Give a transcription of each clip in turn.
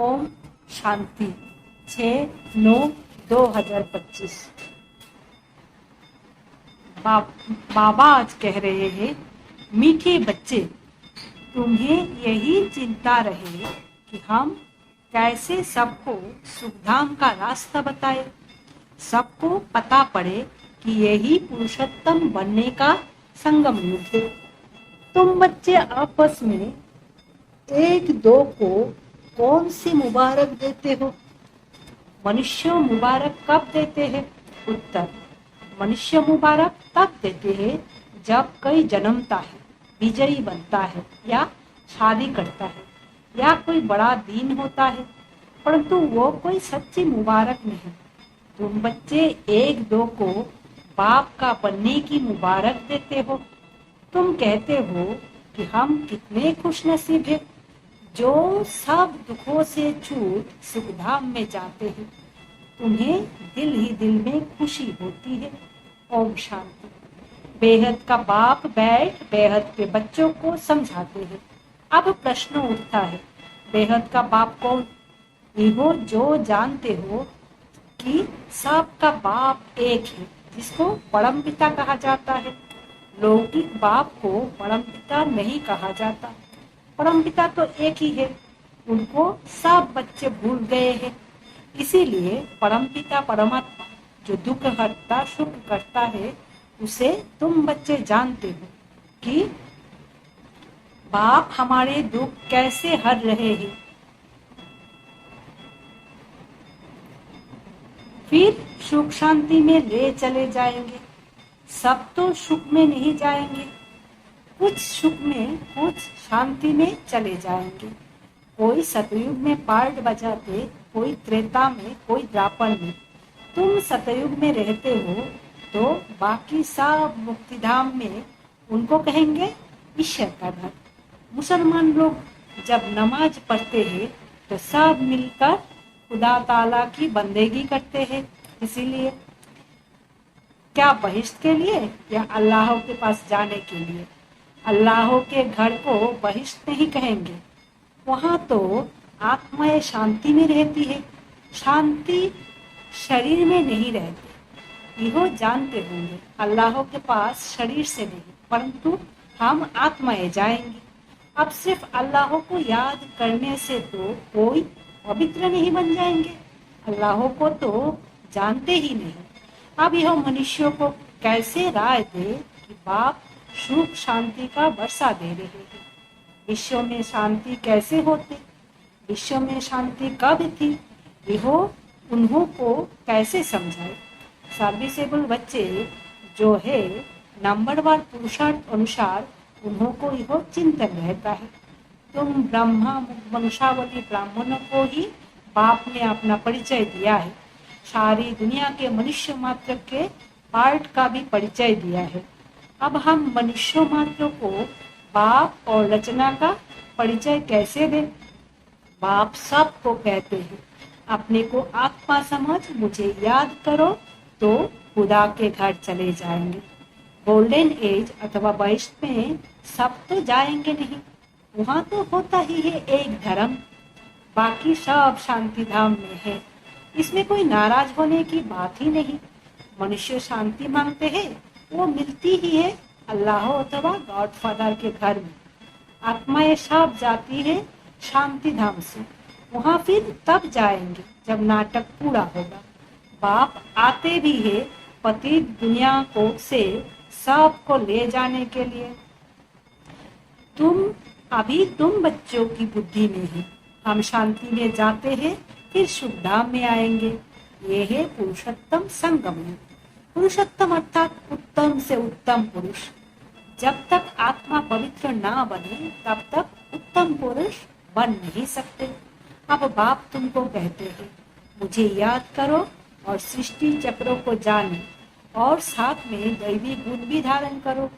ओम शांति 6/9/2025। बाबा आज कह रहे हैं, मीठे बच्चे, तुम्हें यही चिंता रहे कि हम कैसे सबको सुखधाम का रास्ता बताए, सबको पता पड़े कि यही पुरुषोत्तम बनने का संगम युग है। तुम बच्चे आपस में एक दो को कौन सी मुबारक देते हो? मनुष्य मुबारक कब देते हैं? उत्तर, मनुष्य मुबारक तब देते हैं जब कोई जन्मता है, विजयी बनता है या शादी करता है या कोई बड़ा दिन होता है, परंतु वो कोई सच्ची मुबारक नहीं। तुम बच्चे एक दो को बाप का बनने की मुबारक देते हो। तुम कहते हो कि हम कितने खुशनसीब हैं जो सब दुखों से छूट सुखधाम में जाते हैं। तुम्हें दिल ही दिल में खुशी होती है। ओम शांति। बेहद का बाप बैठ बेहद के बच्चों को समझाते हैं। अब प्रश्न उठता है, बेहद का बाप कौन? इहो जो जानते हो कि सबका बाप एक है, जिसको परम पिता कहा जाता है। लौकिक बाप को परम पिता नहीं कहा जाता। परम पिता तो एक ही है, उनको सब बच्चे भूल गए हैं। इसीलिए परम पिता परमात्मा जो दुख हरता सुख करता है, उसे तुम बच्चे जानते हो कि बाप हमारे दुख कैसे हर रहे हैं। फिर सुख शांति में ले चले जाएंगे। सब तो सुख में नहीं जाएंगे, कुछ सुख में कुछ शांति में चले जाएंगे। कोई सतयुग में पार्ट बजाते, कोई त्रेता में, कोई द्वापर में। तुम सतयुग में रहते हो तो बाकी सब मुक्तिधाम में उनको कहेंगे ईश्वर का घर। मुसलमान लोग जब नमाज पढ़ते हैं तो सब मिलकर खुदा ताला की बंदेगी करते हैं। इसीलिए क्या बहिश्त के लिए या अल्लाह के पास जाने के लिए? अल्लाह के घर को बहिश्त नहीं कहेंगे, वहाँ तो आत्माएं शांति में रहती है। शांति शरीर में नहीं रहती, यह जानते होंगे। अल्लाह के पास शरीर से नहीं, परंतु हम आत्माएं जाएंगे। अब सिर्फ अल्लाह को याद करने से तो कोई पवित्र नहीं बन जाएंगे। अल्लाह को तो जानते ही नहीं। अब यह मनुष्यों को कैसे राय दे कि बाप सुख शांति का वर्षा दे रहे हैं। विश्व में शांति कैसे होती, विश्व में शांति कब थी, यह उन्हों को कैसे समझाए। सर्विसेबल बच्चे जो है, नंबरवार पुरुषार्थ अनुसार उन्हों को यह चिंतन रहता है। तुम ब्रह्मा वंशावली ब्राह्मणों को ही बाप ने अपना परिचय दिया है। सारी दुनिया के मनुष्य मात्र के पार्ट का भी परिचय दिया है। अब हम मनुष्य मात्र को बाप और रचना का परिचय कैसे दें? बाप सबको कहते हैं, अपने को आत्मा समझ मुझे याद करो तो खुदा के घर चले जाएंगे। गोल्डन एज अथवा वैष्णव में सब तो जाएंगे नहीं, वहाँ तो होता ही है एक धर्म, बाकी सब शांति धाम में है। इसमें कोई नाराज होने की बात ही नहीं। मनुष्य शांति मांगते हैं, वो मिलती ही है अल्लाह अथवा गॉड फादर के घर में। आत्माएं सब जाती है शांति धाम से, वहाँ फिर तब जाएंगे जब नाटक पूरा होगा। बाप आते भी है पतित दुनिया को से सबको ले जाने के लिए। तुम बच्चों की बुद्धि में है, हम शांति में जाते हैं फिर सुख धाम में आएंगे। ये है पुरुषोत्तम संगम युग। पुरुषोत्तम अर्थात उत्तम से उत्तम पुरुष। जब तक आत्मा पवित्र ना बने तब तक उत्तम पुरुष बन नहीं सकते। अब बाप तुमको कहते हैं, मुझे याद करो और सृष्टि चक्रों को जाने और साथ में दैवी गुण भी धारण करो।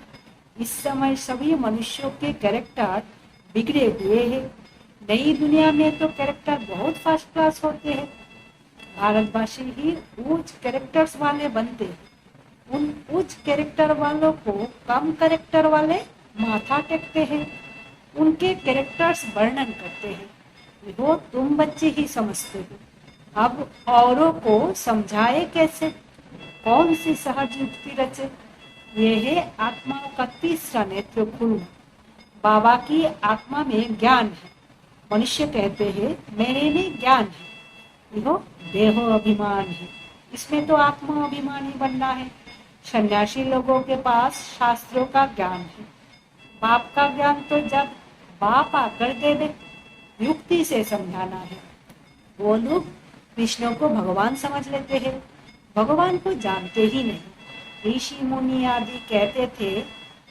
इस समय सभी मनुष्यों के कैरेक्टर बिगड़े हुए हैं। नई दुनिया में तो कैरेक्टर बहुत फर्स्ट क्लास होते हैं। भारतवासी ही उच्च कैरेक्टर्स वाले बनते हैं। उन उच्च कैरेक्टर वालों को कम कैरेक्टर वाले माथा टेकते हैं, उनके कैरेक्टर्स वर्णन करते हैं। वो तुम बच्चे ही समझते हो, अब औरों को समझाए कैसे, कौन सी सहज युक्ति रचे। ये है आत्माओं का तीसरा नेत्र खुलना। बाबा की आत्मा में ज्ञान है, मनुष्य कहते हैं मेरे में ज्ञान है, यह देहो अभिमान है, इसमें तो आत्मा अभिमानी बनना है। सन्यासी लोगों के पास शास्त्रों का ज्ञान है, बाप का ज्ञान तो जब बाप आकर दे दे, युक्ति से समझाना है। वो लोग कृष्ण को भगवान समझ लेते हैं, भगवान को जानते ही नहीं। ऋषि मुनि आदि कहते थे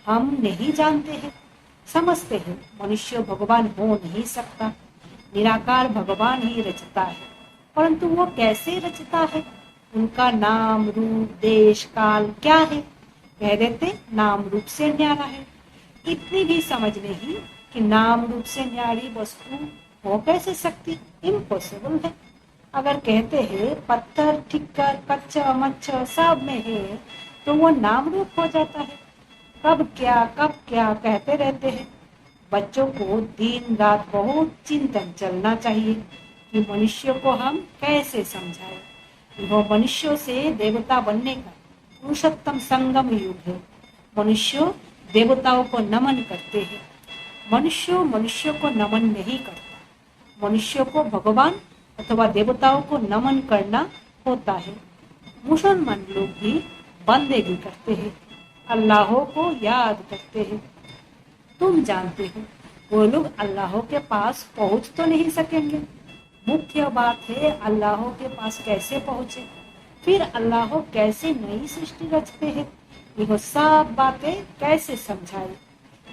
हम नहीं जानते हैं, समझते हैं मनुष्य भगवान हो नहीं सकता, निराकार भगवान ही रचता है। परंतु वो कैसे रचता है, उनका नाम रूप देश काल क्या है, कह देते नाम रूप से न्यारा है। इतनी भी समझ नहीं कि नाम रूप से न्यारी वस्तु हो कैसे सकती, इम्पॉसिबल है। अगर कहते हैं पत्थर ठिक्कर कच्चा मच्छर सब में है तो वो नाम रूप हो जाता है। कब क्या कहते रहते हैं। बच्चों को दिन रात बहुत चिंतन चलना चाहिए कि मनुष्य को हम कैसे समझाएं। वो मनुष्यों से देवता बनने का पुरुषोत्तम संगम युग है। मनुष्य देवताओं को नमन करते हैं, मनुष्य को नमन नहीं करता। मनुष्य को भगवान अथवा देवताओं को नमन करना होता है। मुसलमान लोग भी बंदेगी करते हैं, अल्लाह को याद करते हैं। तुम जानते हो वो लोग अल्लाह के पास पहुंच तो नहीं सकेंगे। मुख्य बात है अल्लाह के पास कैसे पहुंचे, फिर अल्लाह कैसे नई सृष्टि रचते हैं, यह सब बातें कैसे समझाए।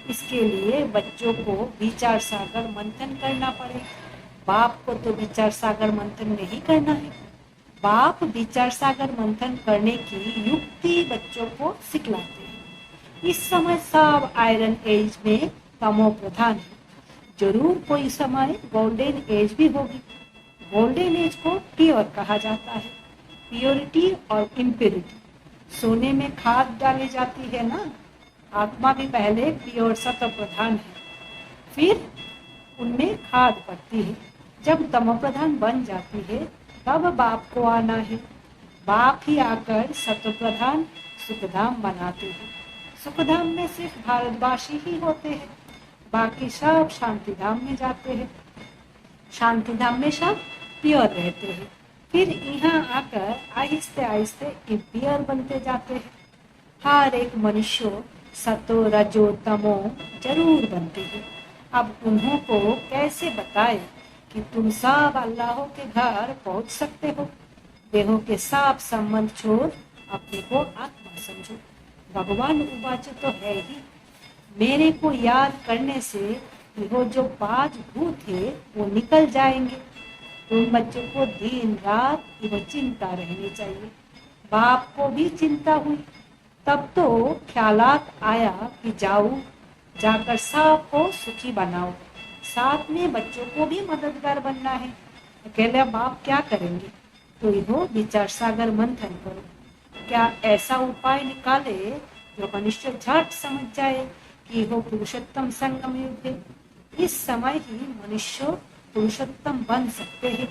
इसके लिए बच्चों को विचार सागर मंथन करना पड़े। बाप को तो विचार सागर मंथन नहीं करना है, बाप विचार सागर मंथन करने की युक्ति बच्चों को सिखलाते हैं। इस समय सब आयरन एज में तमो प्रधान है, जरूर कोई समय गोल्डन एज भी होगी। गोल्डन एज को प्योर कहा जाता है, प्योरिटी और इम्प्योरिटी। सोने में खाद डाली जाती है ना, आत्मा भी पहले प्योर सत्व प्रधान है, फिर उनमें खाद पड़ती है। जब तमो प्रधान बन जाती है तब बाप को आना है। बाप ही आकर सत्व प्रधान सुखधाम बनाते हैं। सुखधाम में सिर्फ भारतवासी ही होते हैं, बाकी सब शांति धाम में जाते हैं। शांति धाम में सब प्योर रहते हैं, फिर यहाँ आकर आहिस्ते आहिस्ते इम्पियर बनते जाते हैं। हर एक मनुष्य सतो रजो तमो जरूर बनते हैं। अब उन्हों को कैसे बताए कि तुम सब अल्लाह के घर पहुंच सकते हो। देहों के सब संबंध छोड़ अपने को आत्मा समझो। भगवान उवाच तो है ही, मेरे को याद करने से वो जो 5 भूत है वो निकल जाएंगे। तुम बच्चों को दिन रात वो चिंता रहनी चाहिए। बाप को भी चिंता हुई, तब तो ख्यालात आया कि जाऊं जाकर सबको सुखी बनाओ, साथ में बच्चों को भी मददगार बनना है। अकेले बाप क्या करेंगे, तो इहो विचार सागर मंथन करो। क्या ऐसा उपाय निकाले जो मनुष्य झट समझ जाए कि वो पुरुषोत्तम संगम युग है। इस समय ही मनुष्य पुरुषोत्तम बन सकते हैं।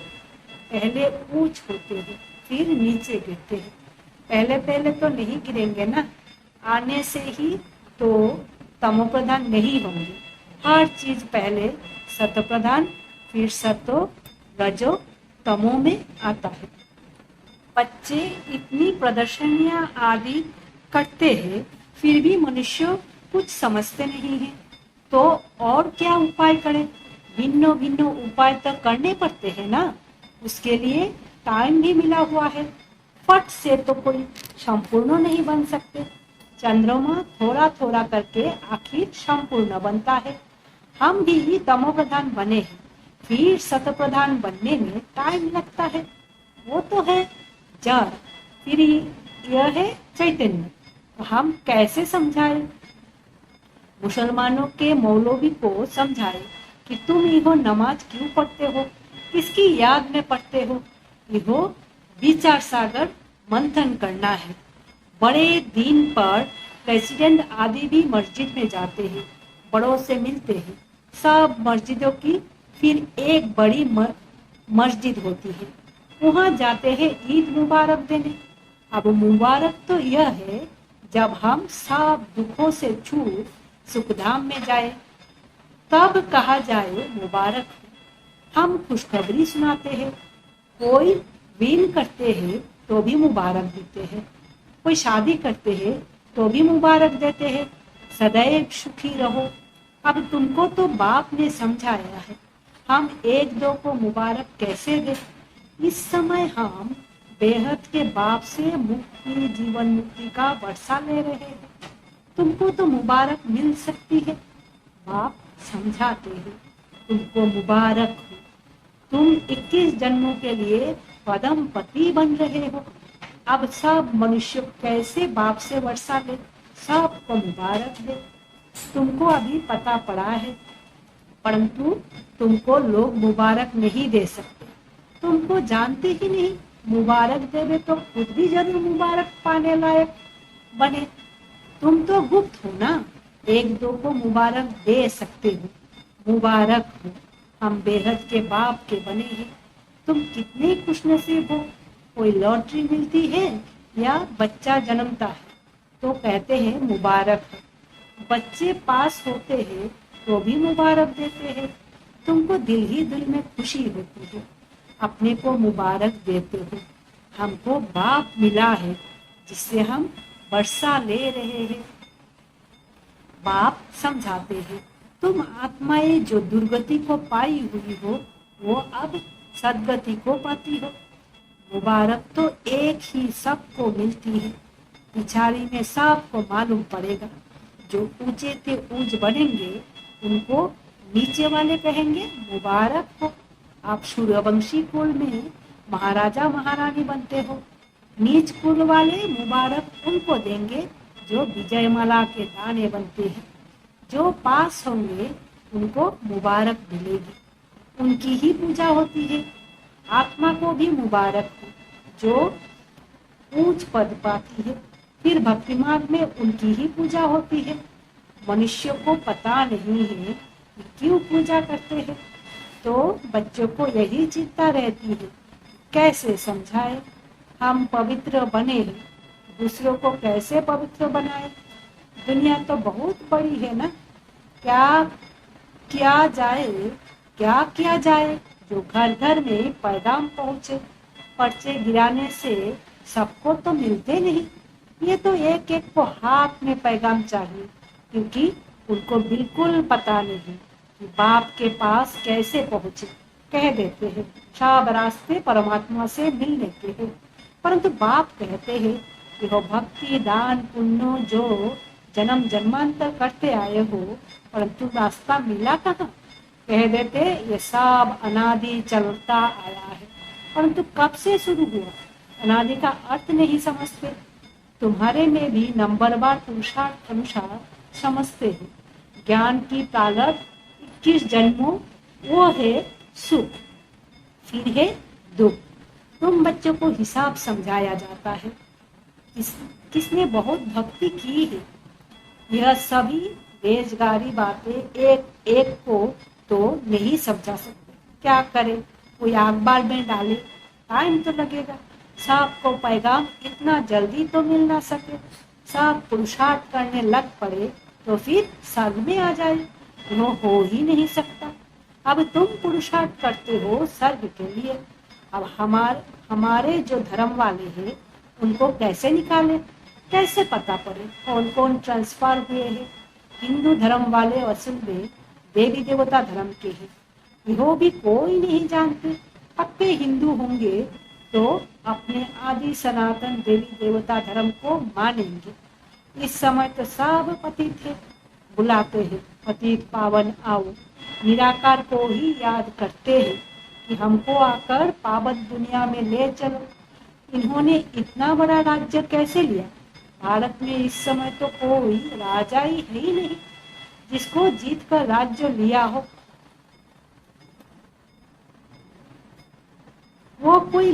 पहले ऊंच होते हैं, फिर नीचे गिरते हैं। पहले तो नहीं गिरेंगे ना, आने से ही तो तमो प्रधान नहीं होंगे। हर चीज पहले सत्व प्रधान, फिर सतो रजो तमो में आता है। बच्चे इतनी प्रदर्शनियां आदि करते हैं, फिर भी मनुष्य कुछ समझते नहीं है, तो और क्या उपाय करें। भिन्न भिन्न उपाय तो करने पड़ते हैं ना, उसके लिए टाइम भी मिला हुआ है। फट से तो कोई संपूर्ण नहीं बन सकते। चंद्रमा थोड़ा थोड़ा करके आखिर संपूर्ण बनता है। हम भी तमो प्रधान बने हैं, फिर सत प्रधान बनने में टाइम लगता है। वो तो है जड़, फिर यह है चैतन्य। तो हम कैसे समझाएं। मुसलमानों के मौलवी को समझाए कि तुम इहो नमाज क्यों पढ़ते हो, किसकी याद में पढ़ते हो। इहो विचार सागर मंथन करना है। बड़े दिन पर प्रेसिडेंट आदि भी मस्जिद में जाते हैं, बड़ों से मिलते हैं। सब मस्जिदों की फिर एक बड़ी मस्जिद होती है, वहाँ जाते हैं ईद मुबारक देने। अब मुबारक तो यह है जब हम सब दुखों से छूट सुखधाम में जाए, तब कहा जाए मुबारक हो। हम खुशखबरी सुनाते हैं, कोई विन करते हैं तो भी मुबारक देते हैं, कोई शादी करते हैं तो भी मुबारक देते हैं, सदैव सुखी रहो। अब तुमको तो बाप ने समझाया है, हम एक दो को मुबारक कैसे दे। इस समय हम बेहद के बाप से मुक्ति, जीवन मुक्ति का वर्षा ले रहे हैं, तुमको तो मुबारक मिल सकती है। बाप समझाते हैं, तुमको मुबारक हो, तुम 21 जन्मों के लिए पदम पति बन रहे हो। अब सब मनुष्य कैसे बाप से वर्षा ले, सबको मुबारक दे। तुमको अभी पता पड़ा है, परंतु तुमको लोग मुबारक नहीं दे सकते, तुमको जानते ही नहीं। मुबारक देवे तो खुद भी जरूर मुबारक पाने लायक बने। तुम तो गुप्त हो ना, एक दो को मुबारक दे सकते हो। मुबारक हो, हम बेहद के बाप के बने हैं। तुम कितने खुशनसीब हो, कोई लॉटरी मिलती है या बच्चा जन्मता है तो कहते हैं मुबारक है, बच्चे पास होते हैं तो भी मुबारक देते हैं। तुमको दिल ही दिल में खुशी होती है, अपने को मुबारक देते हो। हमको बाप मिला है जिससे हम वर्षा ले रहे हैं। बाप समझाते हैं, तुम आत्माएं जो दुर्गति को पाई हुई हो वो अब सदगति को पाती हो। मुबारक तो एक ही सबको मिलती है, पिछाड़ी में सबको मालूम पड़ेगा। जो ऊंचे से ऊंच बनेंगे उनको नीचे वाले कहेंगे मुबारक हो। आप सूर्यवंशी कुल में महाराजा महारानी बनते हो, नीच कुल वाले मुबारक उनको देंगे जो विजयमाला के दाने बनते हैं। जो पास होंगे उनको मुबारक मिलेगी, उनकी ही पूजा होती है। आत्मा को भी मुबारक हो जो ऊंच पद पाती है, फिर भक्ति मार्ग में उनकी ही पूजा होती है। मनुष्य को पता नहीं है कि क्यों पूजा करते हैं, तो बच्चों को यही चिंता रहती है कैसे समझाए हम पवित्र बने हैं, दूसरों को कैसे पवित्र बनाए। दुनिया तो बहुत बड़ी है ना, क्या किया जाए जो घर घर में पैगाम पहुँचे। पर्चे गिराने से सबको तो मिलते नहीं, ये तो एक एक को हाथ में पैगाम चाहिए, क्योंकि उनको बिल्कुल पता नहीं कि बाप के पास कैसे पहुँचे। कह देते हैं सब रास्ते परमात्मा से मिलने के हैं, परंतु बाप कहते हैं कि हो भक्ति दान पुण्य जो जन्म जन्मांतर करते आए हो, परंतु रास्ता मिला कहाँ। कह देते ये सब अनादि चलता आया है, परंतु कब से शुरू हुआ अनादि का अर्थ नहीं समझते। तुम्हारे में भी नंबरवार पुरुषार्थ अनुसार समझते हो। ज्ञान की प्रारब्ध 21 जन्मों वो है सुख, फिर है दुख। तुम बच्चों को हिसाब समझाया जाता है, किसने बहुत भक्ति की है। यह सभी बेजगारी बातें एक एक को तो नहीं समझा सकते, क्या करे। कोई अखबार में डाले, टाइम तो लगेगा। सबको पैगाम इतना जल्दी तो मिल ना सके। सब पुरुषार्थ करने लग पड़े तो फिर स्वर्ग में आ जाए, वो हो ही नहीं सकता। अब तुम पुरुषार्थ करते हो स्वर्ग के लिए, अब हमारे जो धर्म वाले हैं उनको कैसे निकाले, कैसे पता पड़े कौन कौन ट्रांसफर हुए हैं। हिंदू धर्म वाले असल में देवी देवता धर्म के हैं, वो भी कोई नहीं जानते। पक्के हिंदू होंगे तो अपने आदि सनातन देवी देवता धर्म को मानेंगे। इस समय तो सब पतित थे, बुलाते हैं पतित पावन आओ, निराकार को ही याद करते हैं कि हमको आकर पावन दुनिया में ले चलो। इन्होंने इतना बड़ा राज्य कैसे लिया। भारत में इस समय तो कोई राजा ही है ही नहीं जिसको जीत कर राज्य लिया हो। वो कोई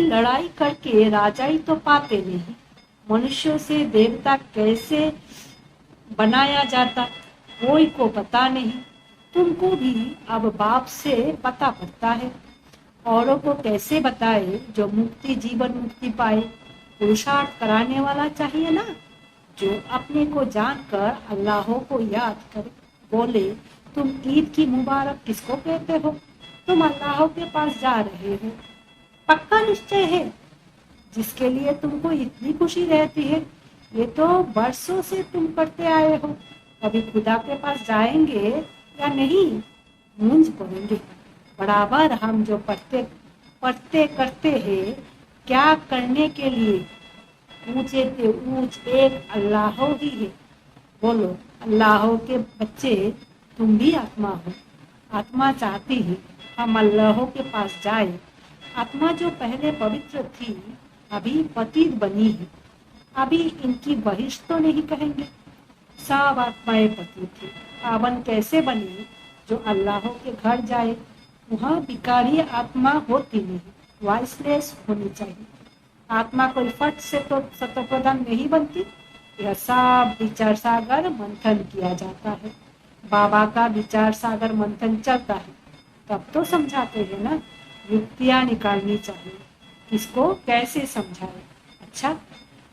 लड़ाई करके राजाई तो पाते नहीं। मनुष्यों से देवता कैसे बनाया जाता, कोई को पता नहीं। तुमको भी अब बाप से पता पड़ता है। औरों को कैसे बताए जो मुक्ति जीवन मुक्ति पाए। पुरुषार्थ कराने वाला चाहिए ना, जो अपने को जानकर अल्लाह को याद करे। बोले, तुम ईद की मुबारक किसको कहते हो? तुम अल्लाह के पास जा रहे हो। पक्का निश्चय है जिसके लिए तुमको इतनी खुशी रहती है। ये तो बरसों से तुम करते आए हो। कभी खुदा के पास जाएंगे या नहीं? मूंझ पड़ेंगे। बराबर हम जो पढ़ते पढ़ते करते हैं, क्या करने के लिए? ऊंचे से ऊंच एक अल्लाह ही है। बोलो, अल्लाह के बच्चे तुम भी आत्मा हो। आत्मा चाहती है हम अल्लाह के पास जाए। आत्मा जो पहले पवित्र थी अभी पतित बनी है। अभी इनकी बहिष्ठ तो नहीं कहेंगे। सब आत्माएं पतित थी। पावन कैसे बने? जो अल्लाह के घर जाए। वहाँ विकारी आत्मा होती नहीं, वाइसलेस होनी चाहिए। आत्मा कोई फट से तो सतप्रधान नहीं बनती। यह सब विचार सागर मंथन किया जाता है। बाबा का विचार सागर मंथन चलता है, तब तो समझाते हैं ना। युक्तियाँ निकालनी चाहिए, किसको कैसे समझाए। अच्छा,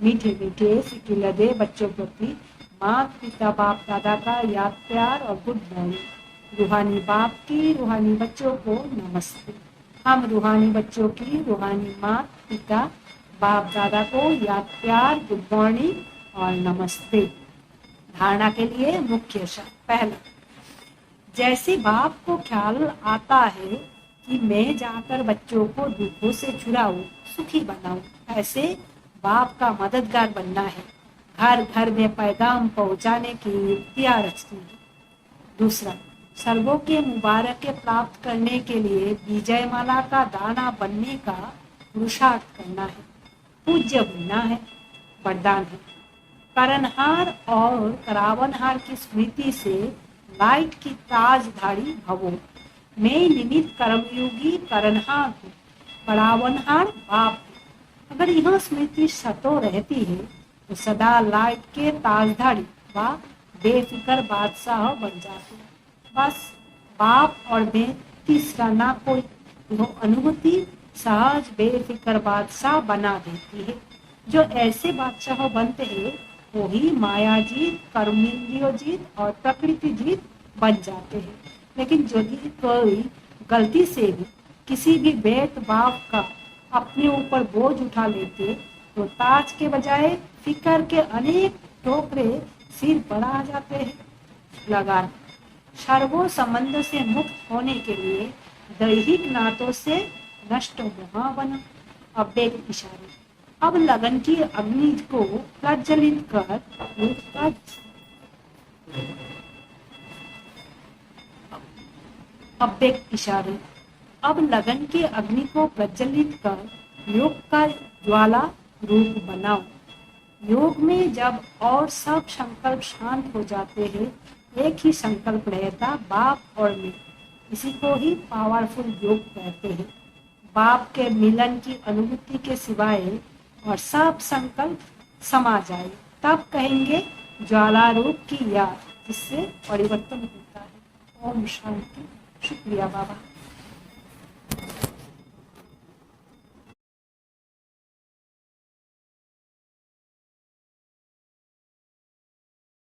मीठे मीठे सिकिलदे बच्चों प्रति माता पिता बाप दादा का याद प्यार और गुड मॉर्निंग। रूहानी बाप की रूहानी बच्चों को नमस्ते। हम रूहानी बच्चों की रूहानी माता पिता बाप दादा को याद प्यार गुड मॉर्निंग और नमस्ते। धारणा के लिए मुख्य शब्द। पहला, जैसे बाप को ख्याल आता है कि मैं जाकर बच्चों को दुखों से छुड़ाऊं, सुखी बनाऊं, ऐसे बाप का मददगार बनना है। घर घर में पैगाम पहुंचाने की युक्तियां रचती है। दूसरा, सर्वों के मुबारक के प्राप्त करने के लिए विजय माला का दाना बनने का पुरुषार्थ करना है। पूज्य बनना है, वरदान है। करणहार और करावनहार की स्मृति से लाइट की ताजधारी भवो। मैं निमित्त कर्मयोगी करणहार हूँ, करावनहार बाप है। अगर यह स्मृति सतो रहती है तो सदा लाइट के ताजधारी व बेफिक्र बादशाह बन जाते हैं। बस बाप और मैं तीसरा ना कोई। यह अनुभूति सहज बेफिक्र बादशाह बना देती है। जो ऐसे बादशाह बनते हैं वही माया जीत, कर्मेंद्रियो जीत और प्रकृति जीत बन जाते हैं। लेकिन यदि कोई गलती से भी किसी भी बेट बाप का अपने ऊपर बोझ उठा लेते तो ताज के बजाय फिकर के अनेक ठोकरे सिर पर आ जाते हैं। लगान, सर्वो संबंध से मुक्त होने के लिए दैहिक नातों से नष्ट मोह बना। अब एक इशारे। अब लगन की अग्नि को प्रज्वलित कर अब एक इशारे। अब लगन के अग्नि को प्रज्वलित कर योग का ज्वाला रूप बनाओ। योग में जब और सब संकल्प शांत हो जाते हैं, एक ही संकल्प रहता, बाप और मैं। इसी को ही पावरफुल योग कहते हैं। बाप के मिलन की अनुभूति के सिवाय और सब संकल्प समा जाए, तब कहेंगे ज्वाला रूप की याद, जिससे परिवर्तन होता है। ओम शांति। शुक्रिया बाबा।